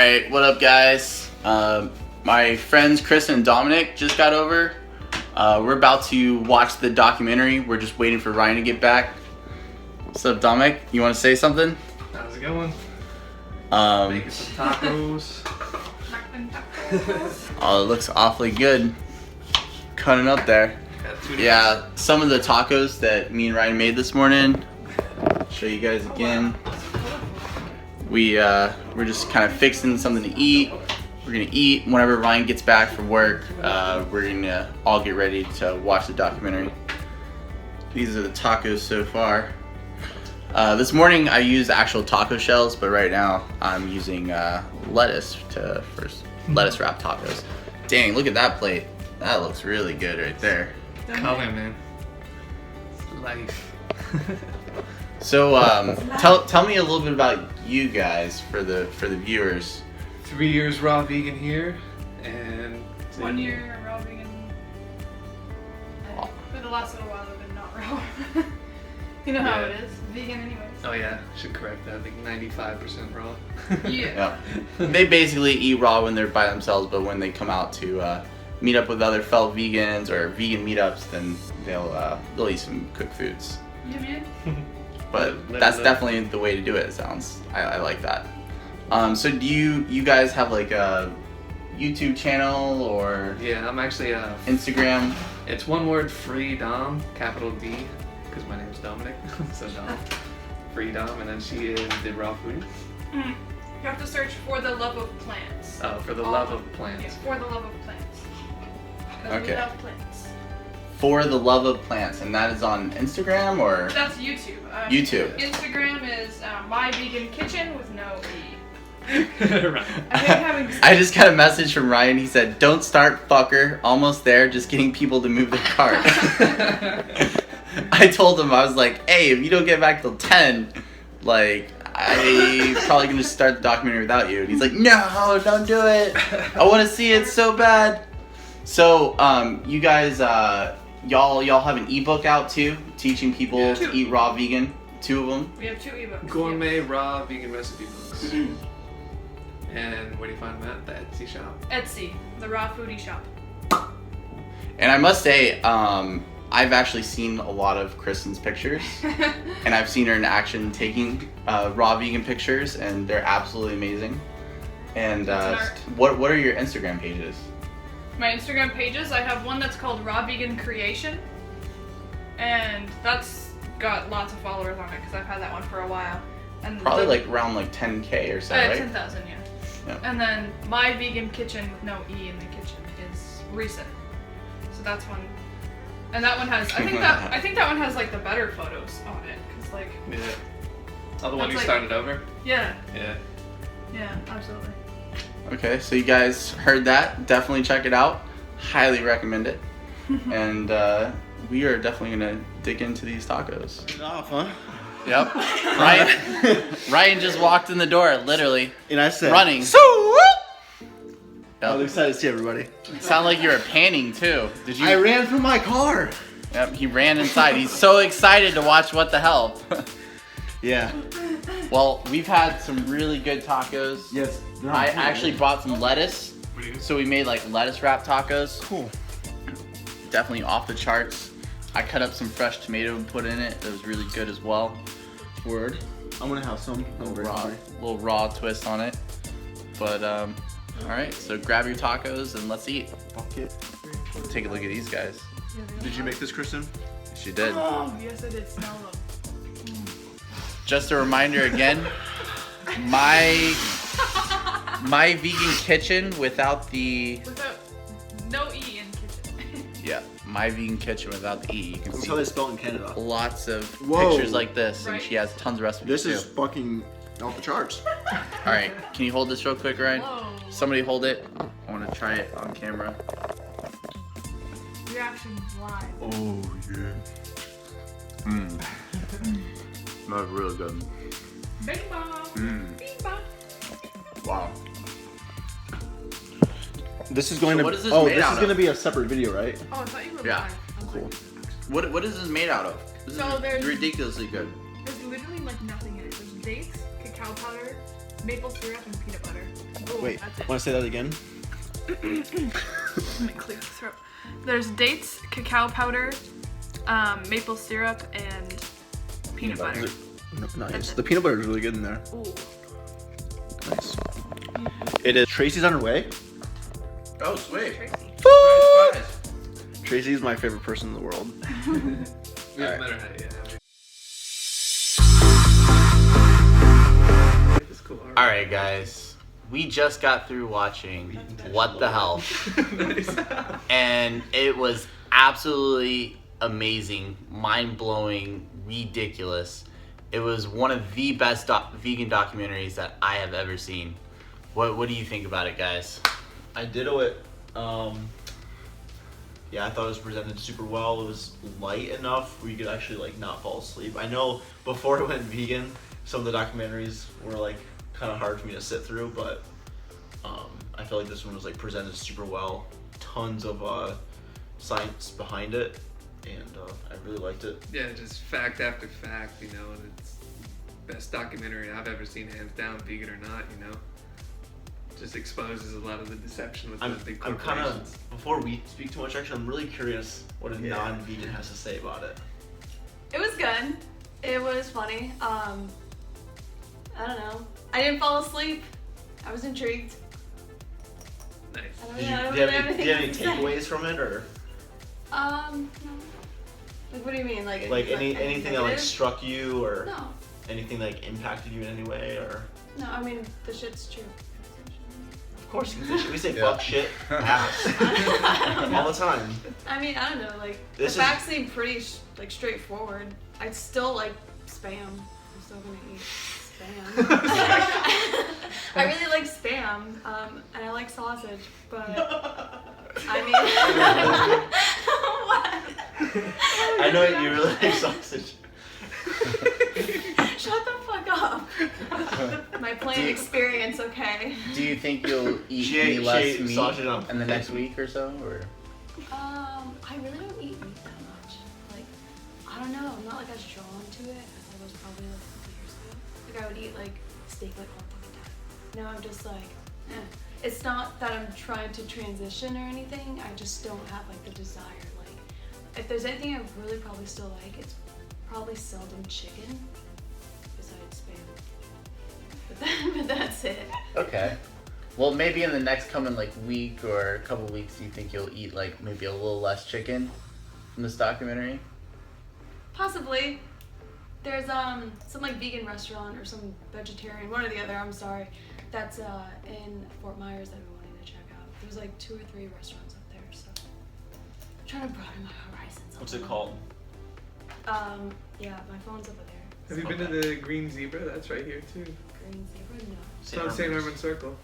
Alright, what up guys? My friends Chris and Dominic just got over. We're about to watch the documentary. We're just waiting for Ryan to get back. What's up, Dominic? You want to say something? How's it going? Making some tacos. Oh, it looks awfully good. Cutting up there. Yeah, some of the tacos that me and Ryan made this morning. Show you guys again. We're just kind of fixing something to eat. We're gonna eat whenever Ryan gets back from work. We're gonna all get ready to watch the documentary. These are the tacos so far. This morning I used actual taco shells, but right now I'm using lettuce wrap tacos. Dang, look at that plate. That looks really good right there. Color, man. Life. So tell me a little bit about you guys for the viewers. 3 years raw vegan here, and 1 year raw vegan. For the last little while I've been not raw. You know how it is, vegan anyways. Oh yeah, should correct that. I think 95% raw. Yeah. They basically eat raw when they're by themselves, but when they come out to meet up with other fellow vegans or vegan meetups, then they'll eat some cooked foods. Yeah. But that's definitely the way to do it. It sounds. I like that. So do you guys have like a YouTube channel or? Yeah, I'm actually Instagram. It's one word, Free Dom, capital D, because my name's Dominic. So Dom, Free Dom, and then she is the raw foodie. You have to search For the Love of Plants. Oh, For the Love of Plants. Yeah, For the Love of Plants. Because we love plants. For the Love of Plants, and that is on Instagram or? That's YouTube. YouTube. Instagram is My Vegan Kitchen with no E. Right. I just got a message from Ryan. He said, "Don't start, fucker. Almost there. Just getting people to move their cart." I told him, I was like, "Hey, if you don't get back till 10, like, I probably gonna start the documentary without you." And he's like, "No, don't do it. I want to see it so bad." So, you guys, y'all have an ebook out too, teaching people to eat raw vegan. 2 of them. We have 2 ebooks. Gourmet raw vegan recipe books. And where do you find them at? The Etsy shop. Etsy, the raw foodie shop. And I must say, I've actually seen a lot of Kristen's pictures, and I've seen her in action taking raw vegan pictures, and they're absolutely amazing. And what are your Instagram pages? My Instagram pages, I have one that's called Raw Vegan Creation, and that's got lots of followers on it because I've had that one for a while. And probably like around like 10K or so, right? 10,000, yeah. And then My Vegan Kitchen with no E in the kitchen is recent, so that's one. And that one has, I think that one has like the better photos on it, cause like. Yeah. Oh, the one you like, started over? Yeah. Yeah. Yeah, absolutely. Okay, so you guys heard that. Definitely check it out. Highly recommend it. And we are definitely gonna dig into these tacos. Get off, huh? Yep. Ryan just walked in the door, literally. And I said, running. I was excited to see everybody. Sound like you were panning too. Did you? I ran from my car. Yep, he ran inside. He's so excited to watch What the Hell. Yeah. Well, we've had some really good tacos. Yes. I actually brought some lettuce. So we made like lettuce wrap tacos. Cool. Definitely off the charts. I cut up some fresh tomato and put in it. That was really good as well. Word. I'm gonna have some. Little raw twist on it. But all right, so grab your tacos and let's eat. Fuck it. Take a look at these guys. Did you make this, Kristen? She did. Oh, yes I did smell them. Just a reminder again, my vegan kitchen without no E in kitchen. Yeah, my vegan kitchen without the E. You can That's see how they spell it in Canada. lots of Whoa. pictures like this, and Right. she has tons of recipes This too. is fucking off the charts. All right, can you hold this real quick, Ryan? Whoa. Somebody hold it. I want to try it on camera. Reactions live. Oh yeah. That's really good. Bing bong. Bing bong. Wow. This is going So to. what is this oh, made this out is going to of? be a separate video, right? Oh, I thought you were Yeah. live. I was Cool. like, What is this made out of? This So is there's- ridiculously good. there's literally like nothing in it. There's dates, cacao powder, maple syrup and peanut butter. Ooh, Wait, that's it. want to say that again? Let me clear the throat. There's dates, cacao powder, maple syrup, and peanut butter. Nice. The peanut butter is really good in there. Ooh. Nice. It is. Tracy's on her way. Oh, sweet. Tracy. Surprise. Tracy's my favorite person in the world. Doesn't Alright. matter how It's cool. All right, guys. We just got through watching What the Hell, Nice. and it was absolutely amazing, mind-blowing, ridiculous. It was one of the best vegan documentaries that I have ever seen. What do you think about it, guys? I did it. Yeah, I thought it was presented super well. It was light enough where you could actually like not fall asleep. I know before I went vegan, some of the documentaries were like kind of hard for me to sit through, but I feel like this one was like presented super well. Tons of science behind it, and I really liked it. Yeah, just fact after fact, you know, and it's best documentary I've ever seen, hands down, vegan or not, you know. Just exposes a lot of the deception with the big I'm kind corporations. of, before we speak too much, actually, I'm really curious what a non-vegan has to say about it. It was good. It was funny. I don't know. I didn't fall asleep. I was intrigued. Nice. I don't Did know. you, I don't do you really have any, do you have any anything to say. takeaways from it, or No. Like, what do you mean? Like anything that like negative? struck you, or No. anything that like, impacted you in any way, or? No, I mean, the shit's true. Of course, we say Yeah. fuck, shit, ass all the time. I mean, I don't know. Like, This the is- facts seem pretty like straightforward. I'd still like spam. I'm still gonna eat spam. I really like spam, and I like sausage, but I mean, what? I know you really like sausage. Shut the fuck up. My plain experience, okay? Do you think you'll eat She any ate- less she ate meat sausage on in the next purpose. week or so, or? I really don't eat meat that much. Like, I don't know. I'm not like as drawn to it as I was probably like a couple years ago. Like, I would eat like steak like all the fucking time. Now I'm just like, eh. It's not that I'm trying to transition or anything. I just don't have like the desire. Like, if there's anything I really probably still like, it's probably seldom chicken. Besides spam. But that's it. Okay. Well, maybe in the next coming like week or a couple weeks, you think you'll eat like maybe a little less chicken from this documentary? Possibly. There's some like vegan restaurant or some vegetarian, one or the other, I'm sorry, that's in Fort Myers that I've been wanting to check out. There's like 2 or 3 restaurants up there, so I'm trying to broaden my horizons. a What's it little. called? Yeah, my phone's over there. Have you been to the Green Zebra? That's right here too. Green Zebra? No. It's on St. Armand Circle.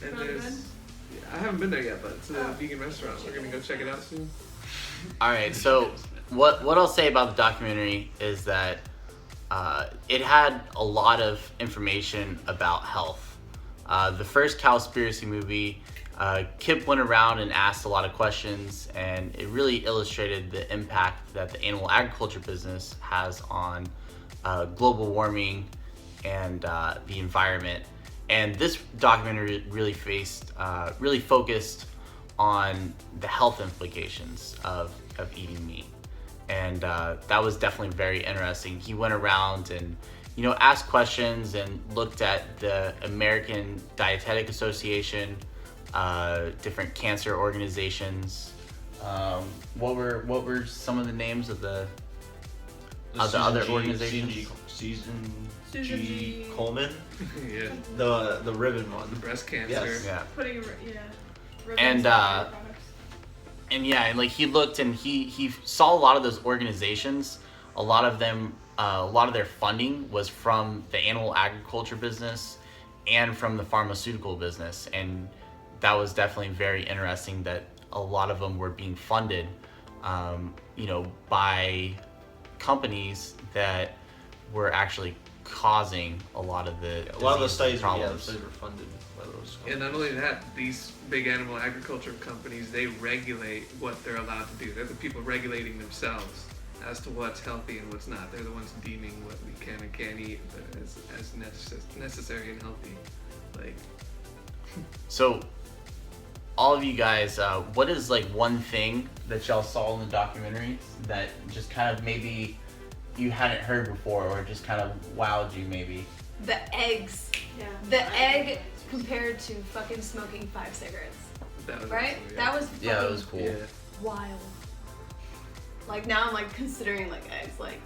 And Really there's, good? I haven't been there yet, but it's a Oh. vegan restaurant. We're gonna go check it out soon. All right. So what I'll say about the documentary is that it had a lot of information about health. The first Cowspiracy movie, Kip went around and asked a lot of questions, and it really illustrated the impact that the animal agriculture business has on global warming and the environment. And this documentary really focused on the health implications of eating meat. And that was definitely very interesting. He went around and, asked questions and looked at the American Dietetic Association, different cancer organizations. What were some of the names of the other organizations? Susan Susan G. G. Coleman, Yeah, the ribbon one. breast cancer. Yes. Yeah. Putting, yeah. ribbons And, on our products. And yeah, and like he looked and he saw a lot of those organizations. A lot of them, a lot of their funding was from the animal agriculture business and from the pharmaceutical business, and that was definitely very interesting. That a lot of them were being funded, by companies that were actually causing a lot of the A lot of the diseases studies, and the problems. studies were funded by those. And not only that, these big animal agriculture companies, they regulate what they're allowed to do. They're the people regulating themselves. as to what's healthy and what's not. They're the ones deeming what we can and can't eat as necessary and healthy. Like, So, all of you guys, what is like one thing that y'all saw in the documentary that just kind of maybe you hadn't heard before, or just kind of wowed you maybe? The eggs. Yeah. The egg compared to fucking smoking 5 cigarettes. that was Right? awesome, That was fucking Yeah, that was cool. Yeah. wild. Like now I'm like considering like eggs, like,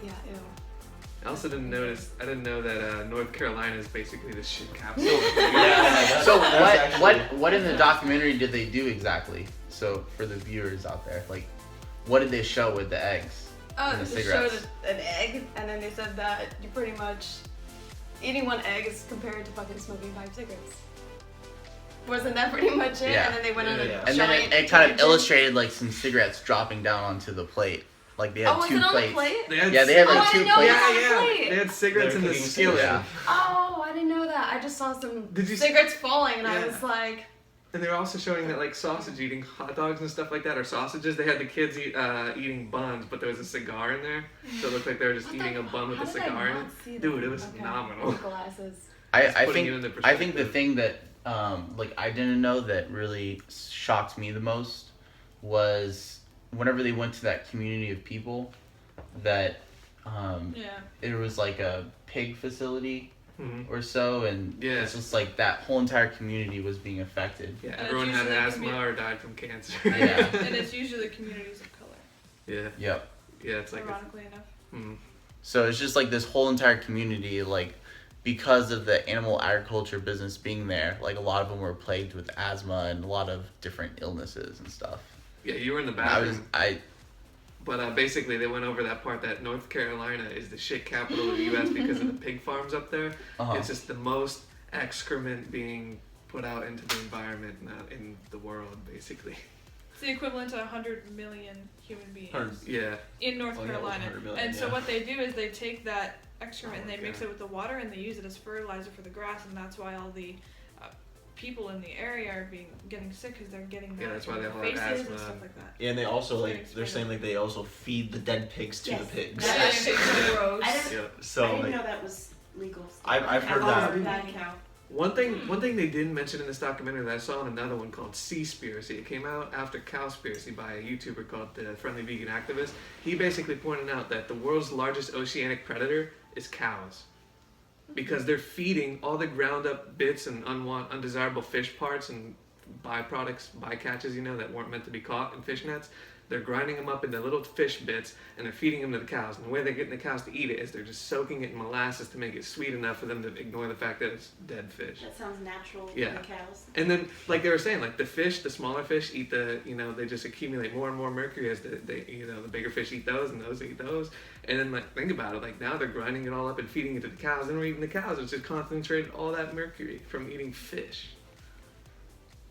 yeah, ew. I also didn't know that North Carolina is basically the shit capital. Yeah. So That's what in the documentary did they do exactly? So for the viewers out there, like, what did they show with the eggs? Oh, And the they cigarettes. showed an egg, and then they said that you pretty much eating 1 egg is compared to fucking smoking 5 cigarettes. Wasn't that pretty much it? Yeah. And then they went on a Yeah. And then giant it kind of tangent. illustrated like some cigarettes dropping down onto the plate. Like they had Oh, was 2 it on plates. the plate? Yeah, they had Oh, like I 2 didn't know plates. that. Yeah, Plate. they had cigarettes in the cooking skillet. Yeah. Oh, I didn't know that. I just saw some Did you s- cigarettes falling, and I Yeah. was like, And they were also showing that like sausage eating, hot dogs and stuff like that are sausages. They had the kids eating buns, but there was a cigar in there, so it looked like they were just what eating the- a bun with how a did I cigar in it. not see that? Dude, it was Okay. phenomenal. Glasses. I putting think it into I think the perspective. thing that like I didn't know that really shocked me the most was whenever they went to that community of people that Yeah. it was like a pig facility Mhm. or so, and Yeah. it's just like that whole entire community was being affected. Yeah, And it's everyone had usually asthma commu- or died from cancer. Yeah. And it's usually communities of color, yeah, Yep. yeah. It's like, ironically enough. So it's just like this whole entire community, like because of the animal agriculture business being there, like a lot of them were plagued with asthma and a lot of different illnesses and stuff. yeah, you were in the I was bathroom. But basically, they went over that part that North Carolina is the shit capital of the U.S. because of the pig farms up there. uh-huh. It's just the most excrement being put out into the environment in the world, basically. It's the equivalent to 100 million human beings 100. Yeah, in North Oh, yeah, it was Carolina. 100 million, And so yeah. what they do is they take that excrement and they mix Okay. it with the water and they use it as fertilizer for the grass, and that's why all the people in the area are getting sick because they're getting that Yeah, that's why in they their all have faces asthma and stuff like that. Yeah, and they also It's like getting they're spread saying like they also feed the dead pigs to Yes. the pigs. Yeah. That shit's so gross. I didn't, yeah. I So didn't like know that was legal. I've heard I've that. Bad cow. One thing they didn't mention in this documentary that I saw in another one called Seaspiracy. It came out after Cowspiracy by a YouTuber called the Friendly Vegan Activist. He basically pointed out that the world's largest oceanic predator is cows. Because they're feeding all the ground up bits and undesirable fish parts and byproducts, bycatches, that weren't meant to be caught in fish nets. They're grinding them up into little fish bits and they're feeding them to the cows. And the way they're getting the cows to eat it is they're just soaking it in molasses to make it sweet enough for them to ignore the fact that it's dead fish. That sounds natural Yeah. for the cows. And then, like they were saying, like the fish, the smaller fish eat they just accumulate more and more mercury as the bigger fish eat those and those eat those. And then, like, think about it, like now they're grinding it all up and feeding it to the cows and we're eating the cows. It's just concentrated all that mercury from eating fish.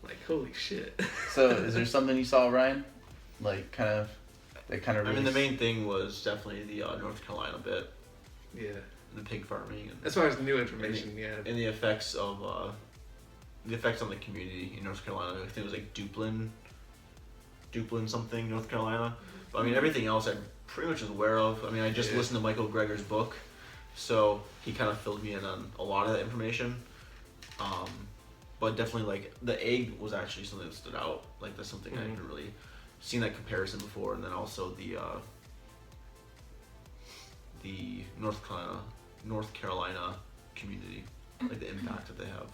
Like, holy shit. So is there something you saw, Ryan? Like I mean, the main thing was definitely the North Carolina bit, Yeah. the pig farming, and, As far as new information, yeah. and the effects of the effects on the community in North Carolina. I think it was like Duplin something, North Carolina. But I mean, everything else I pretty much was aware of. I mean, I just Yeah. listened to Michael Greger's book, so he kind of filled me in on a lot of that information. But definitely, like, the egg was actually something that stood out. Like, that's something I haven't really seen that comparison before. And then also the North Carolina community, like the impact that they have.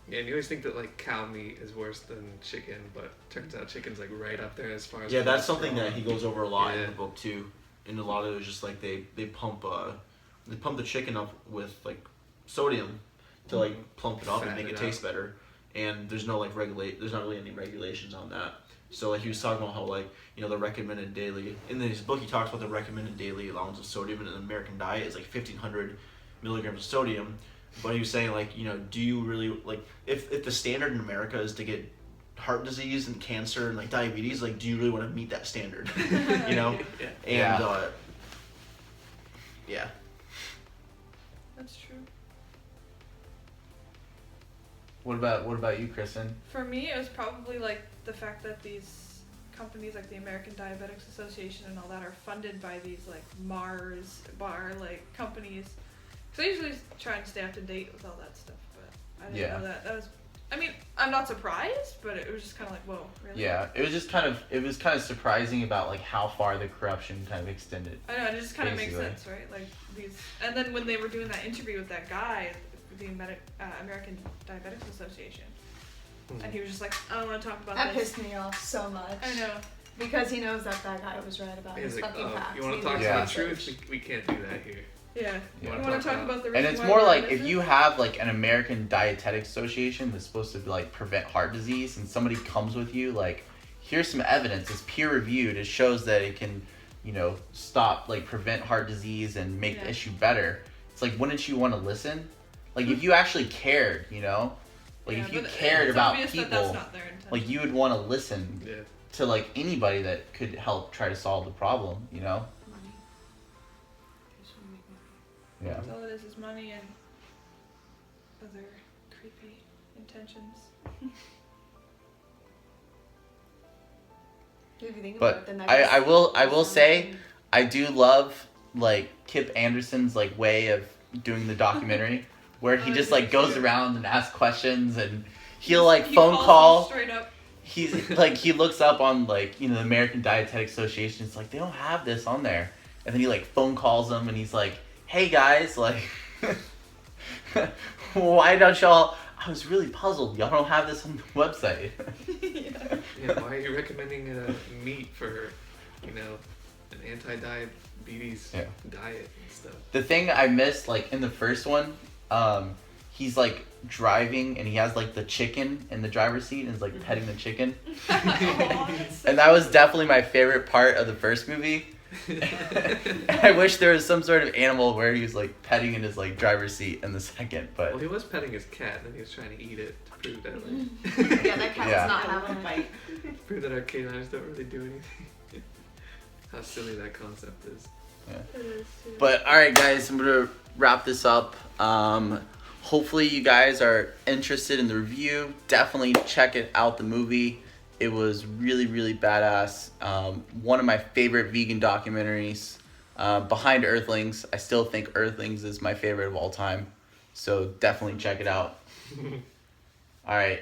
Yeah, and you always think that, like, cow meat is worse than chicken, but turns out chicken's, like, right up there as far as... Yeah, that's something that he goes over a lot in Yeah. the book too. And a lot of it is just like they pump the chicken up with like sodium to like plump it up and Fatten make it it taste better. And there's no like there's not really any regulations on that. So like he was talking about how like the recommended daily in his book he talks about the recommended daily allowance of sodium in an American diet is like 1,500 milligrams of sodium. But he was saying like do you really like if the standard in America is to get heart disease and cancer and like diabetes, like do you really want to meet that standard? Yeah. And That's true. What about you, Kristen? For me, it was probably like the fact that these companies like the American Diabetics Association and all that are funded by these like Mars bar like companies. So I usually try and stay up to date with all that stuff, but I didn't know that. That was, I mean, I'm not surprised, but it was just kind of like, whoa, really? Yeah, it was just kind of surprising about like how far the corruption kind of extended. I know, it just kind of makes Basically. sense, right? Like these, and then when they were doing that interview with that guy, the American Diabetics Association, and he was just like, I don't want to talk about That this. pissed me off so much. I know. Because he knows that guy was right about his He's like, fucking facts. you want He to talk did Yeah. about research. truth? We can't do that here. Yeah. Yeah. You want to talk about the reason And it's why more we're like if innocent? you have like an American Dietetics Association that's supposed to like prevent heart disease, and somebody comes with you like, here's some evidence, it's peer reviewed, it shows that it can, you know, stop like prevent heart disease and make the issue better. It's like, wouldn't you want to listen? Like if you actually cared, you know, like Yeah, if you but cared it's about obvious people, that that's not their intention. like you would want to listen Yeah. to like anybody that could help try to solve the problem, you know? Money. They just wanna make money. Yeah. That's all it is money and other creepy intentions. If you think But about it, then I will say I do love like Kip Anderson's like way of doing the documentary where he Oh, just yeah, like goes sure. around and asks questions, and he'll like He phone calls them call. straight up. He's like he looks up on like, you know, the American Dietetic Association. It's like they don't have this on there, and then he like phone calls them and he's like, "Hey guys, like, why don't y'all? I was really puzzled. Y'all don't have this on the website." Yeah, why are you recommending meat for, you know, an anti-diabetes Yeah. diet and stuff? The thing I missed, like in the first one, he's like driving and he has like the chicken in the driver's seat and is like petting the chicken. Aw, that's so And that was definitely my favorite part of the first movie. I wish there was some sort of animal where he was like petting in his like driver's seat in the second, but Well, he was petting his cat, and then he was trying to eat it to prove that, like, Yeah, that cat Yeah. was not Have a having it. bite. prove that our canines don't really do anything. How silly that concept is. it is too. But all right, guys, I'm gonna wrap this up. Hopefully, you guys are interested in the review. Definitely check it out. The movie. It was really, really badass. One of my favorite vegan documentaries. Behind Earthlings, I still think Earthlings is my favorite of all time. So definitely check it out. All right,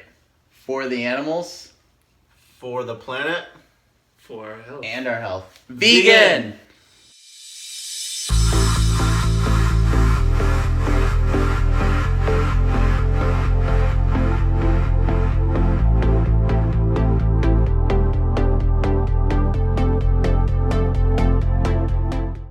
for the animals For the planet. For our health. and our health, vegan.